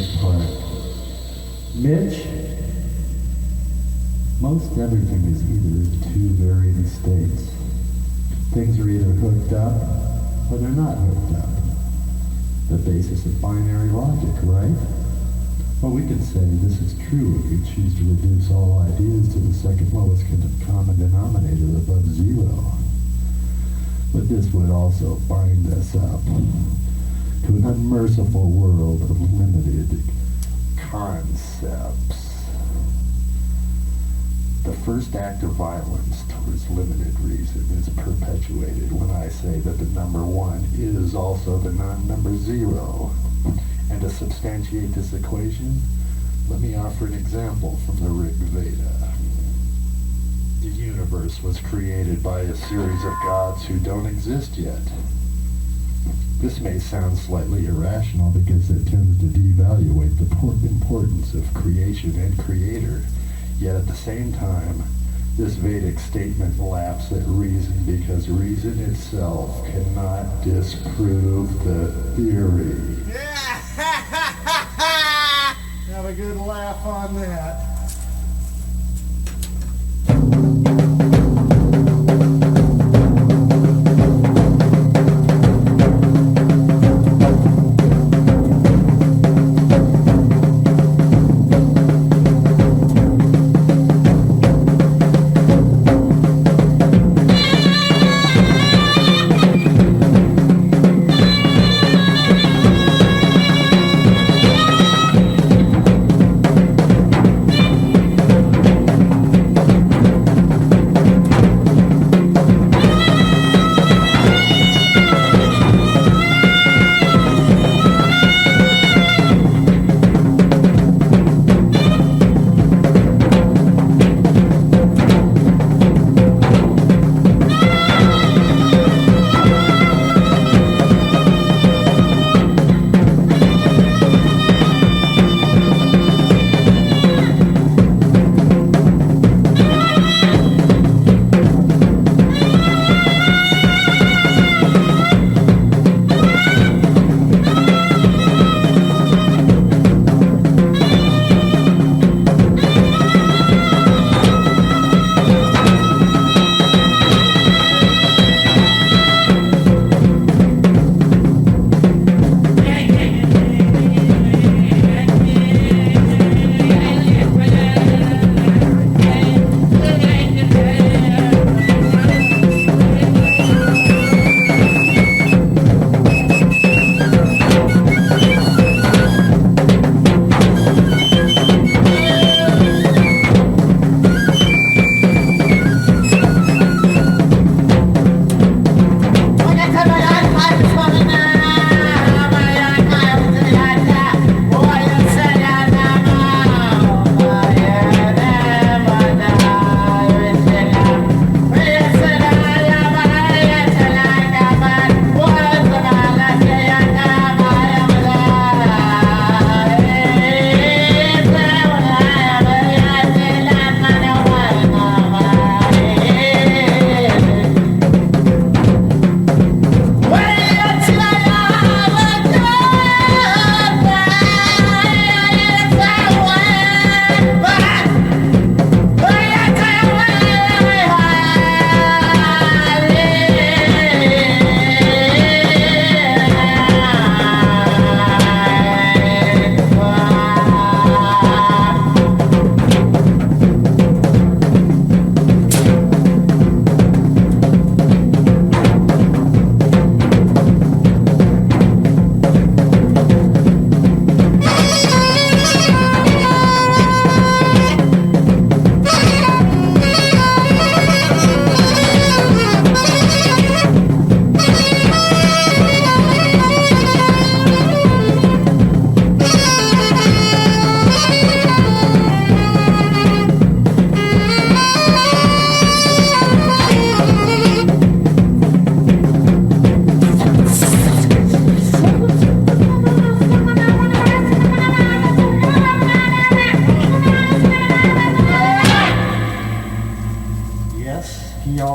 great part. Mitch, most everything is either in two varying states. Things are either hooked up or they're not hooked up. The basis of binary logic, right? Well, we can say this is true if we choose to reduce all ideas to the second lowest common denominator above zero. But this would also bind us up to an unmerciful world of limited concepts. The first act of violence towards limited reason is perpetuated when I say that the number one is also the non-number zero. And to substantiate this equation, let me offer an example from the Rig Veda. The universe was created by a series of gods who don't exist yet. This may sound slightly irrational because it tends to devaluate the importance of creation and creator. Yet at the same time, this Vedic statement laughs at reason because reason itself cannot disprove the theory. Have a good laugh on that.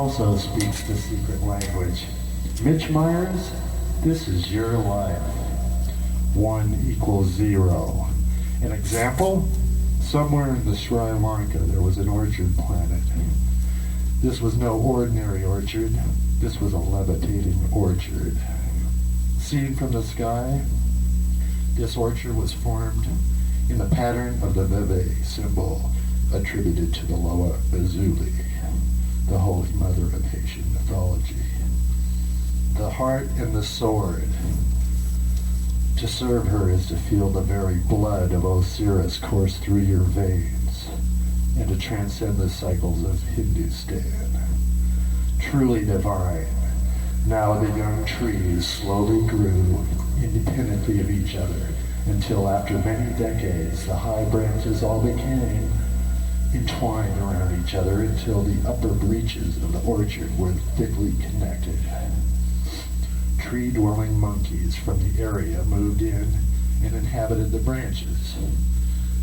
also speaks the secret language. Mitch Myres, this is your life. 1 equals 0. An example? Somewhere in the Sri Lanka there was an orchard planted. This was no ordinary orchard. This was a levitating orchard. Seen from the sky, this orchard was formed in the pattern of the Veve symbol attributed to the Loa Azuli, the Holy Mother of Haitian mythology. The heart and the sword. To serve her is to feel the very blood of Osiris course through your veins, and to transcend the cycles of Hindustan. Truly divine. Now the young trees slowly grew independently of each other, until after many decades the high branches all became entwined around each other until the upper reaches of the orchard were thickly connected. Tree-dwelling monkeys from the area moved in and inhabited the branches.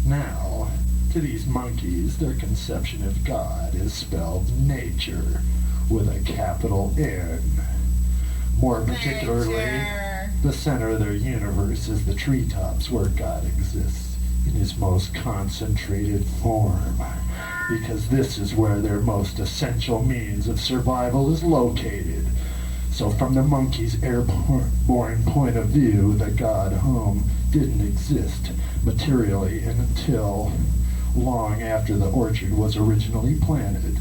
Now, to these monkeys, their conception of God is spelled nature with a capital N. More particularly, the center of their universe is the treetops where God exists in his most concentrated form, because this is where their most essential means of survival is located. So from the monkey's airborne point of view, the God home didn't exist materially until long after the orchard was originally planted.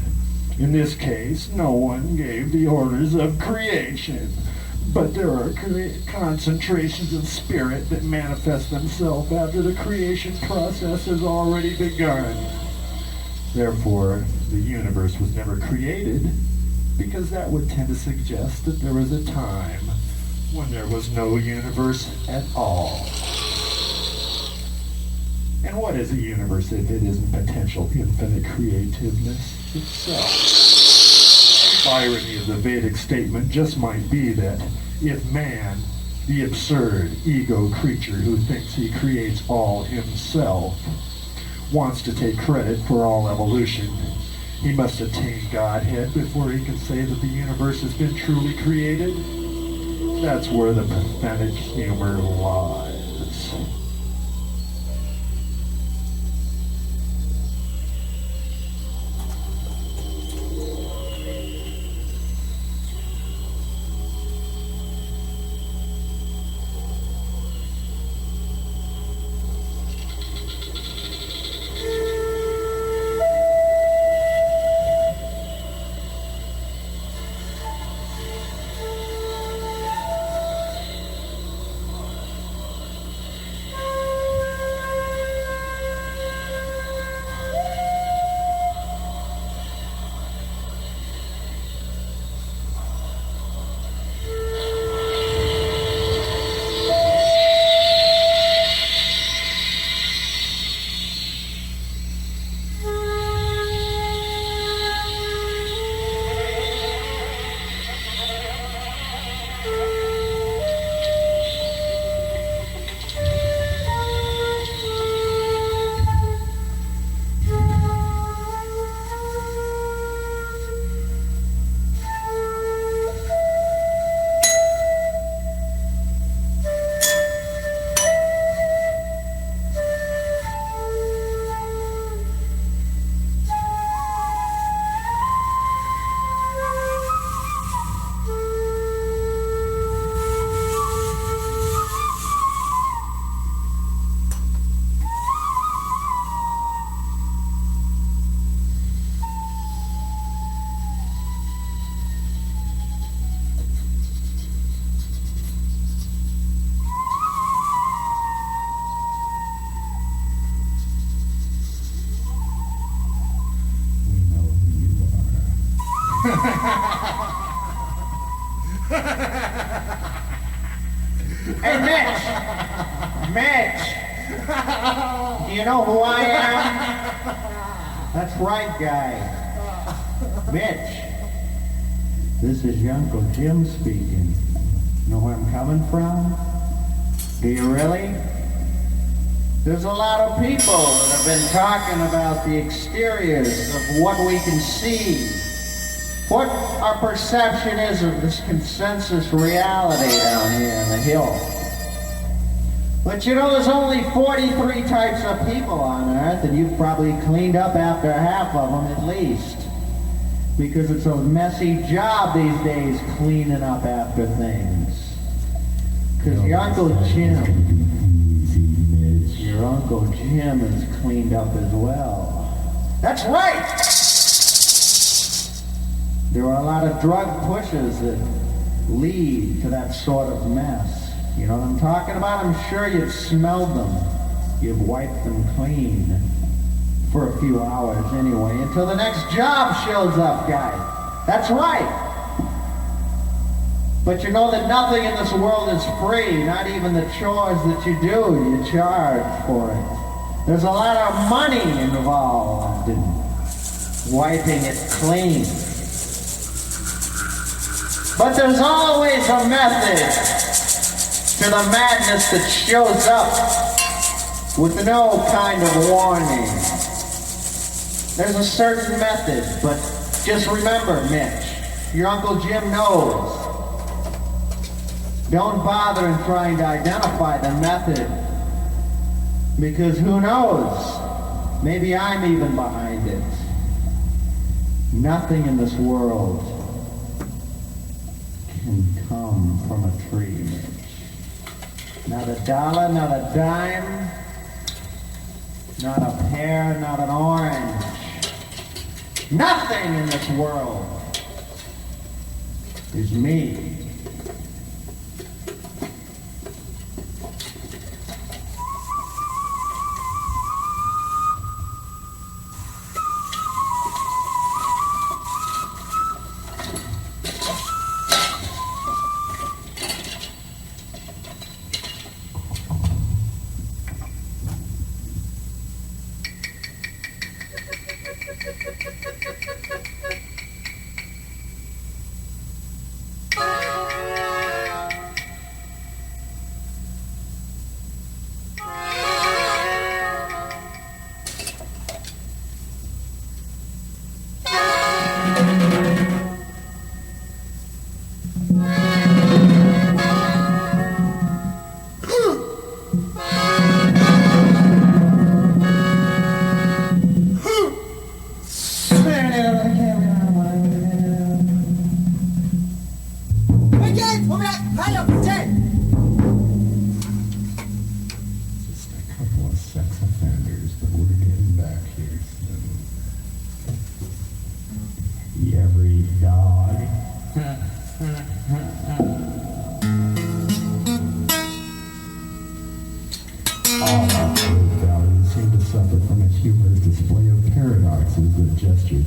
In this case, no one gave the orders of creation, but there are concentrations of spirit that manifest themselves after the creation process has already begun. Therefore, the universe was never created, because that would tend to suggest that there was a time when there was no universe at all. And what is a universe if it isn't potential infinite creativeness itself? The irony of the Vedic statement just might be that if man, the absurd ego creature who thinks he creates all himself, wants to take credit for all evolution, he must attain Godhead before he can say that the universe has been truly created. That's where the pathetic humor lies. Hey, Mitch! Do you know who I am? That's right, guy. Mitch, this is your Uncle Jim speaking. Know where I'm coming from? Do you really? There's a lot of people that have been talking about the exteriors of what we can see, what our perception is of this consensus reality down here in the hill. But you know, there's only 43 types of people on Earth, and you've probably cleaned up after half of them at least. Because it's a messy job these days cleaning up after things. Because your Uncle Jim is cleaned up as well. That's right! There are a lot of drug pushes that lead to that sort of mess. You know what I'm talking about? I'm sure you've smelled them. You've wiped them clean. For a few hours anyway, until the next job shows up, guy. That's right. But you know that nothing in this world is free, not even the chores that you do, you charge for it. There's a lot of money involved in wiping it clean. But there's always a method to the madness that shows up with no kind of warning. There's a certain method, but just remember, Mitch, your Uncle Jim knows. Don't bother in trying to identify the method, because who knows? Maybe I'm even behind it. Nothing in this world can come from a tree, Mitch. Not a dollar, not a dime, not a pear, not an orange. Nothing in this world is me.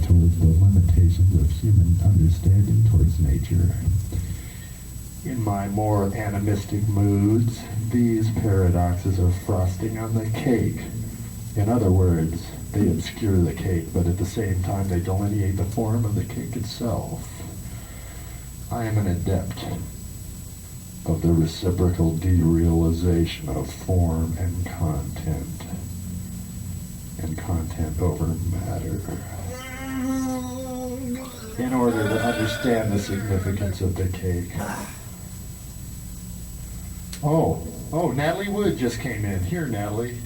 Towards the limitations of human understanding towards nature. In my more animistic moods, these paradoxes are frosting on the cake. In other words, they obscure the cake, but at the same time they delineate the form of the cake itself. I am an adept of the reciprocal derealization of form and content over matter. In order to understand the significance of the cake. Oh, Natalie Wood just came in. Here, Natalie.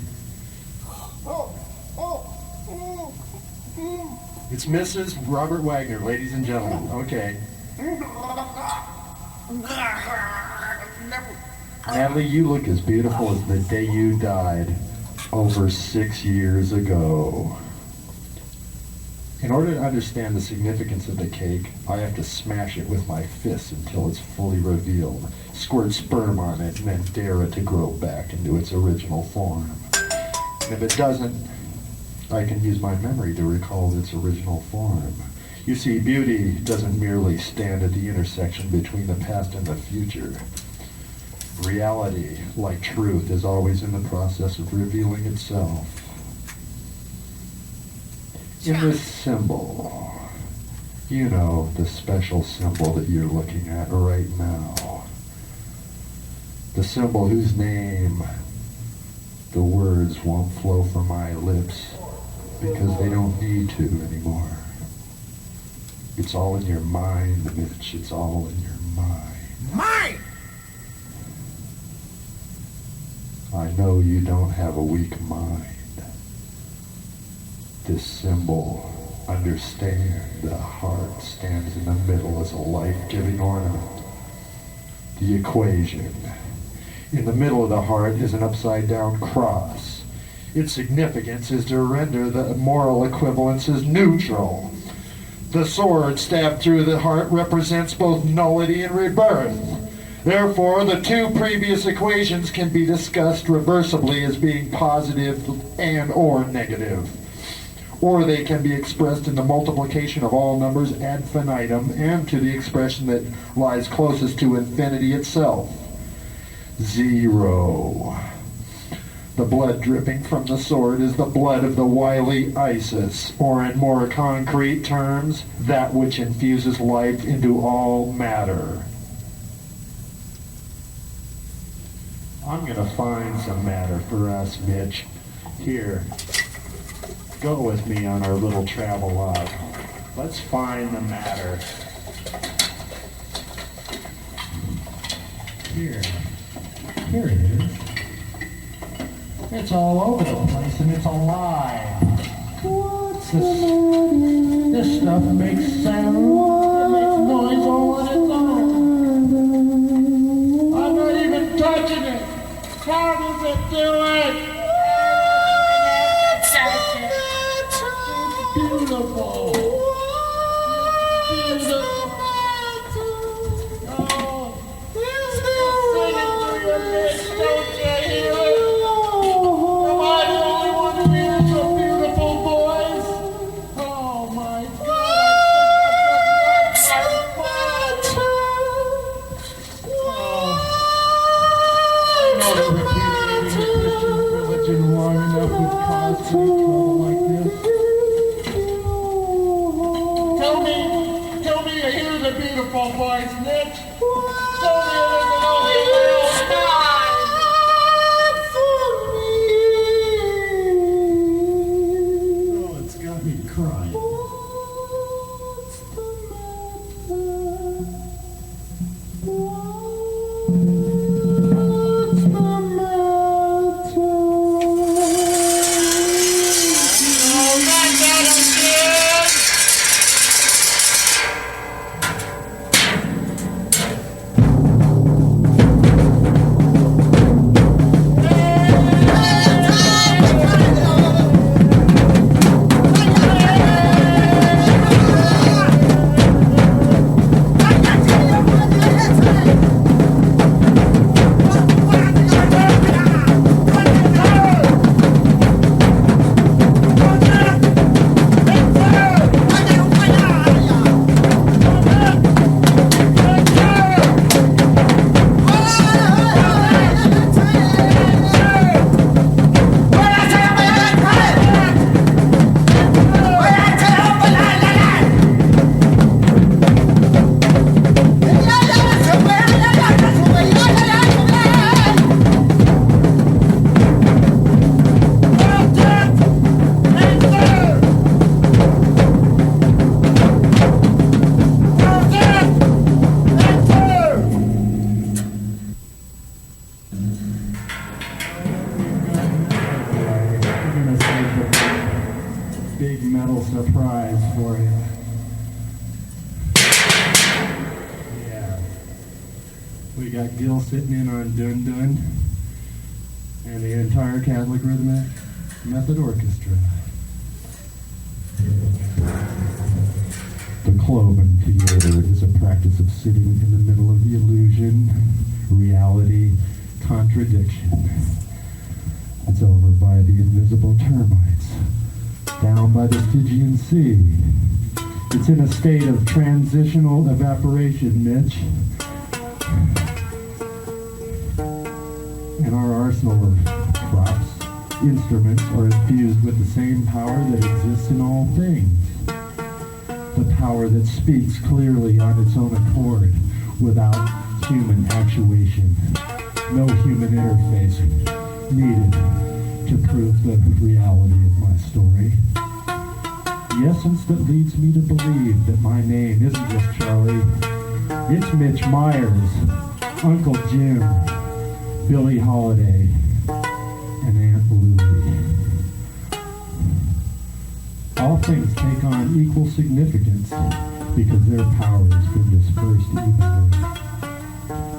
It's Mrs. Robert Wagner, ladies and gentlemen. Okay. Natalie, you look as beautiful as the day you died over 6 years ago. In order to understand the significance of the cake, I have to smash it with my fists until it's fully revealed, squirt sperm on it, and then dare it to grow back into its original form. And if it doesn't, I can use my memory to recall its original form. You see, beauty doesn't merely stand at the intersection between the past and the future. Reality, like truth, is always in the process of revealing itself. In this symbol, you know, the special symbol that you're looking at right now. The symbol whose name the words won't flow from my lips because they don't need to anymore. It's all in your mind, Mitch. It's all in your mind. Mine! I know you don't have a weak mind. This symbol, understand, the heart stands in the middle as a life-giving ornament. The equation. In the middle of the heart is an upside-down cross. Its significance is to render the moral equivalence as neutral. The sword stabbed through the heart represents both nullity and rebirth. Therefore, the two previous equations can be discussed reversibly as being positive and or negative. Or they can be expressed in the multiplication of all numbers ad infinitum and to the expression that lies closest to infinity itself. 0. The blood dripping from the sword is the blood of the wily Isis, or in more concrete terms, that which infuses life into all matter. I'm going to find some matter for us, Mitch. Here, go with me on our little travel log. Let's find the matter. Here it is. It's all over the place and it's alive. What's this stuff makes sound. It makes noise all on its own. I'm not even touching it. How does it do it? It's beautiful. Tell me you hear the beautiful voice, Mitch. Tell me it isn't only little mine. Oh, it's got me crying. Big metal surprise for you. Yeah. We got Gil sitting in on Dun Dun and the entire Catholic Rhythmic Method Orchestra. The Cloven Theater is a practice of sitting in the middle of the illusion, reality, contradiction. It's over by the invisible termites, down by the Stygian Sea. It's in a state of transitional evaporation, Mitch. And our arsenal of props, instruments, are infused with the same power that exists in all things. The power that speaks clearly on its own accord, without human actuation. No human interface needed to prove the reality of my story. The essence that leads me to believe that my name isn't just Charlie. It's Mitch Myres, Uncle Jim, Billie Holiday, things take on equal significance because their power has been dispersed evenly.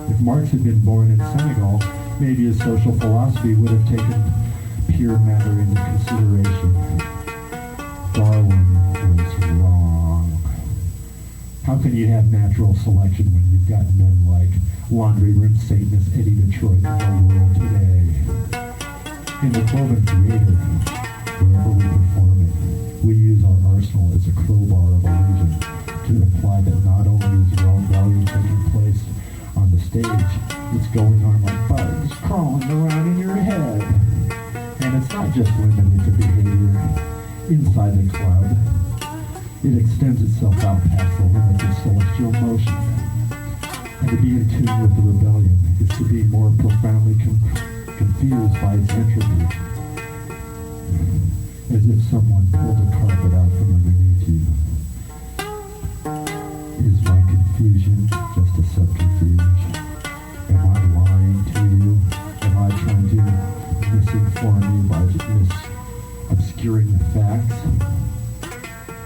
If Marx had been born in Senegal, maybe his social philosophy would have taken pure matter into consideration. Darwin was wrong. How can you have natural selection when you've got men like laundry room Satanist Eddie Detroit in the world today? In the Cloven Theater, wherever we perform it, we use our arsenal as a crowbar of illusion to imply that not only is your own value taking place on the stage, it's going on like bugs crawling around in your head. And it's not just limited to behavior inside the club. It extends itself out past the limits of celestial motion. And to be in tune with the rebellion is to be more profoundly confused by its entropy. As if someone pulled a carpet out from underneath you. Is my confusion just a subterfuge? Am I lying to you? Am I trying to misinform you by just obscuring the facts?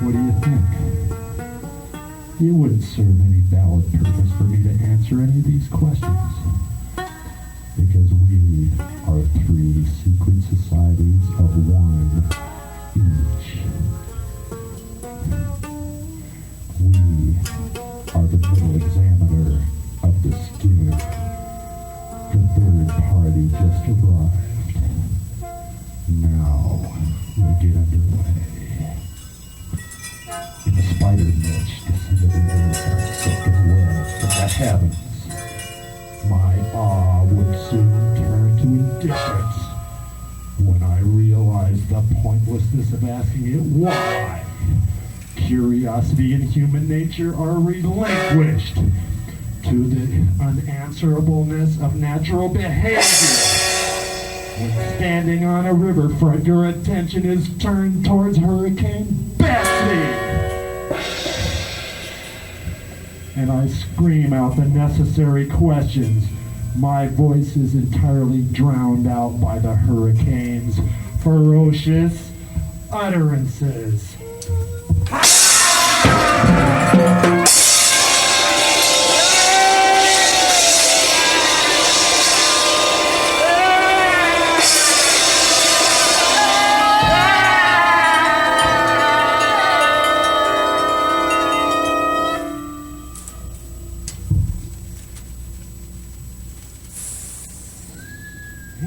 What do you think? It wouldn't serve any valid purpose for me to answer any of these questions. Because we are three secret societies of one each. We are the middle examiner of the skin. The third party just arrived. Now we'll get underway. In the spider Mitch descended the earth on silken webs from the heavens. My awe would soon turn to indifference when I realized the pointlessness of asking it why. Curiosity and human nature are relinquished to the unanswerableness of natural behavior. When standing on a riverfront, your attention is turned towards Hurricane Betsy. And I scream out the necessary questions. My voice is entirely drowned out by the hurricane's ferocious utterances.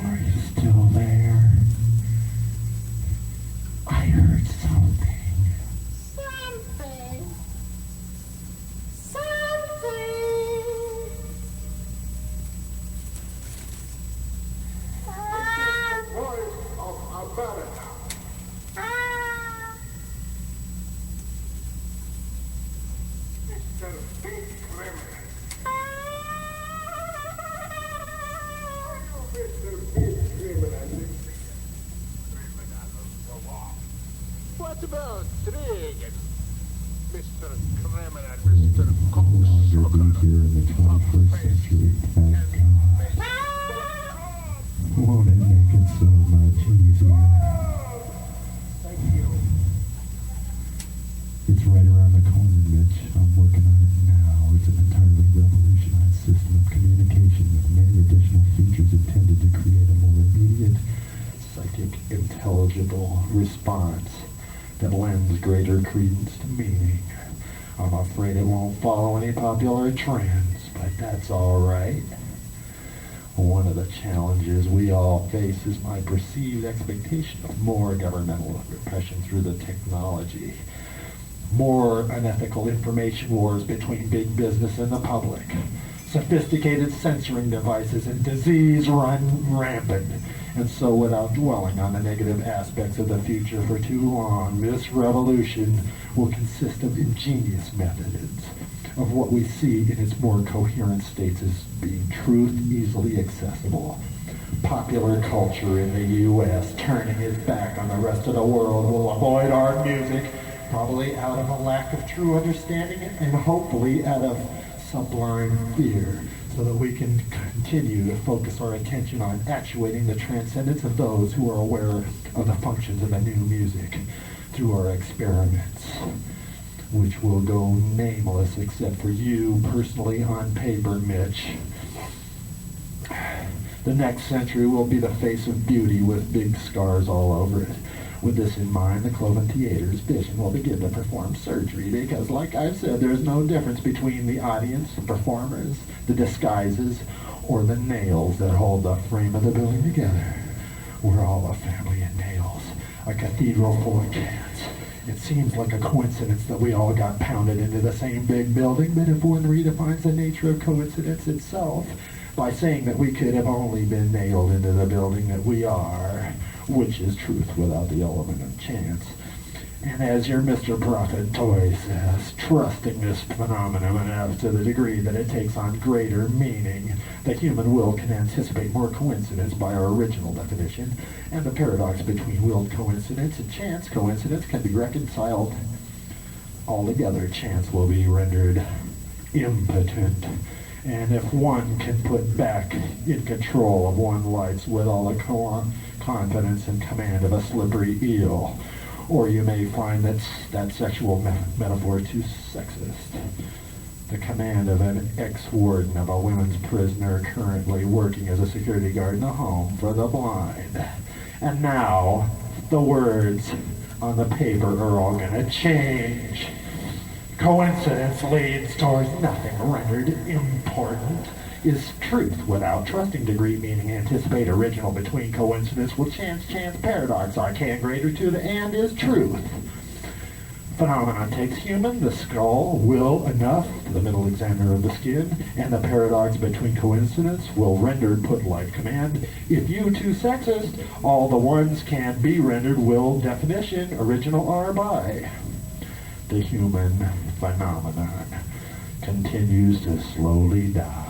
Are you still there? I heard something. Something. Voice of America. Mr. Big Criminal. Mr. Big Criminal. What about Reagan? Mr. Criminal, Mr. No longer be here in the 21st century, thank God. Won't it make it so much easier? Thank you. It's right around the corner, Mitch. I'm working on it now. It's an entirely revolutionized system of communication with many additional features intended to create a more immediate, psychic, intelligible response that lends greater credence to meaning. I'm afraid it won't follow any popular trends, but that's all right. One of the challenges we all face is my perceived expectation of more governmental repression through the technology. More unethical information wars between big business and the public. Sophisticated censoring devices and disease run rampant. And so without dwelling on the negative aspects of the future for too long, this revolution will consist of ingenious methods of what we see in its more coherent states as being truth easily accessible. Popular culture in the U.S. turning its back on the rest of the world will avoid our music, probably out of a lack of true understanding and hopefully out of sublime fear, so that we can continue to focus our attention on actuating the transcendence of those who are aware of the functions of the new music. through our experiments, which will go nameless except for you personally on paper, Mitch. The next century will be the face of beauty with big scars all over it. With this in mind, the Cloven Theater's vision will begin to perform surgery because, like I've said, there is no difference between the audience, the performers, the disguises, or the nails that hold the frame of the building together. We're all a family in nails, a cathedral full of cats. It seems like a coincidence that we all got pounded into the same big building, but if one redefines the nature of coincidence itself by saying that we could have only been nailed into the building that we are, which is truth without the element of chance. And as your Mr. Prophet Toy says, trusting this phenomenon enough to the degree that it takes on greater meaning, the human will can anticipate more coincidence by our original definition, and the paradox between willed coincidence and chance coincidence can be reconciled. Altogether, chance will be rendered impotent. And if one can put back in control of one's life with all the confidence and command of a slippery eel, or you may find that sexual metaphor too sexist. The command of an ex-warden of a women's prisoner currently working as a security guard in a home for the blind. And now, the words on the paper are all going to change. Coincidence leads towards nothing. Rendered important is truth without trusting degree, meaning anticipate original between coincidence with chance paradox. Arcane greater to the and is truth. Phenomenon takes human, the skull, will enough, the middle examiner of the skin, and the paradox between coincidence will rendered put like command. If you too sexist, all the ones can be rendered will definition original are by. The human phenomenon continues to slowly die.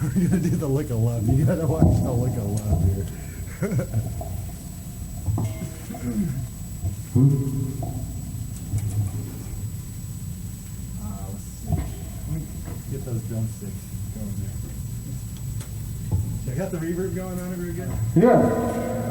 We're gonna do the lick of love. You gotta watch the lick of love here. Let's see. Let me get those drumsticks going there. I got the reverb going on over again? Yeah.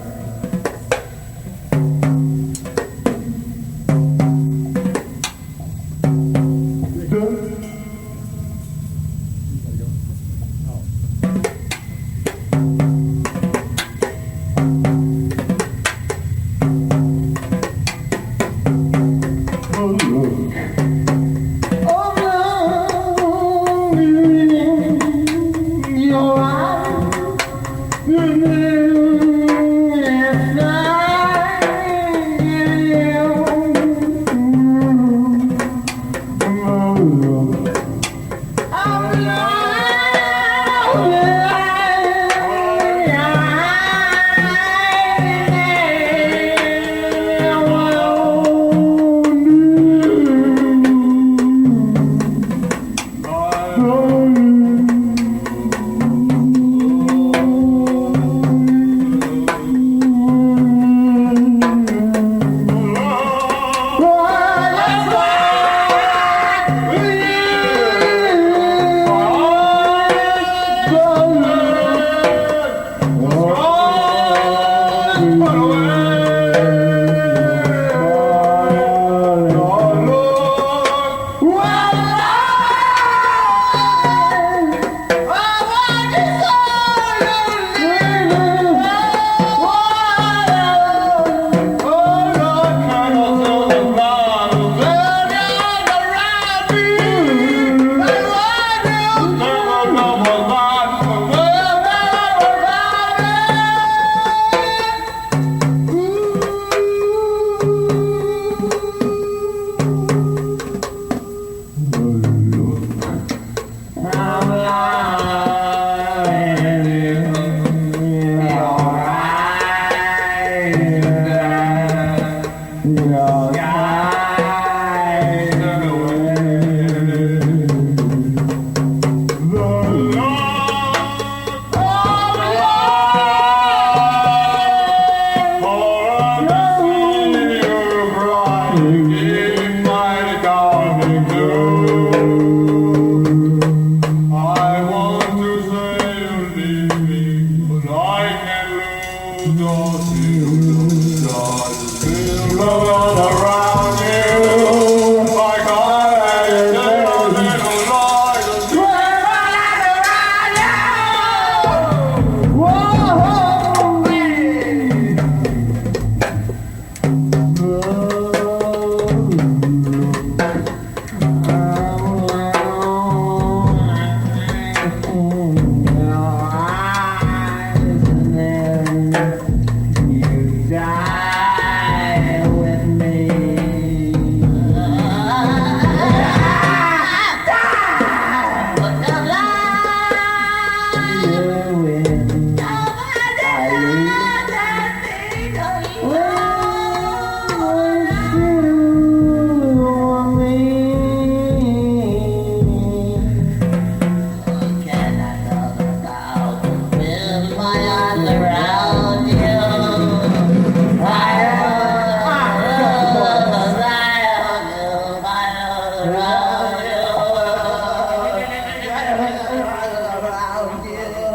No.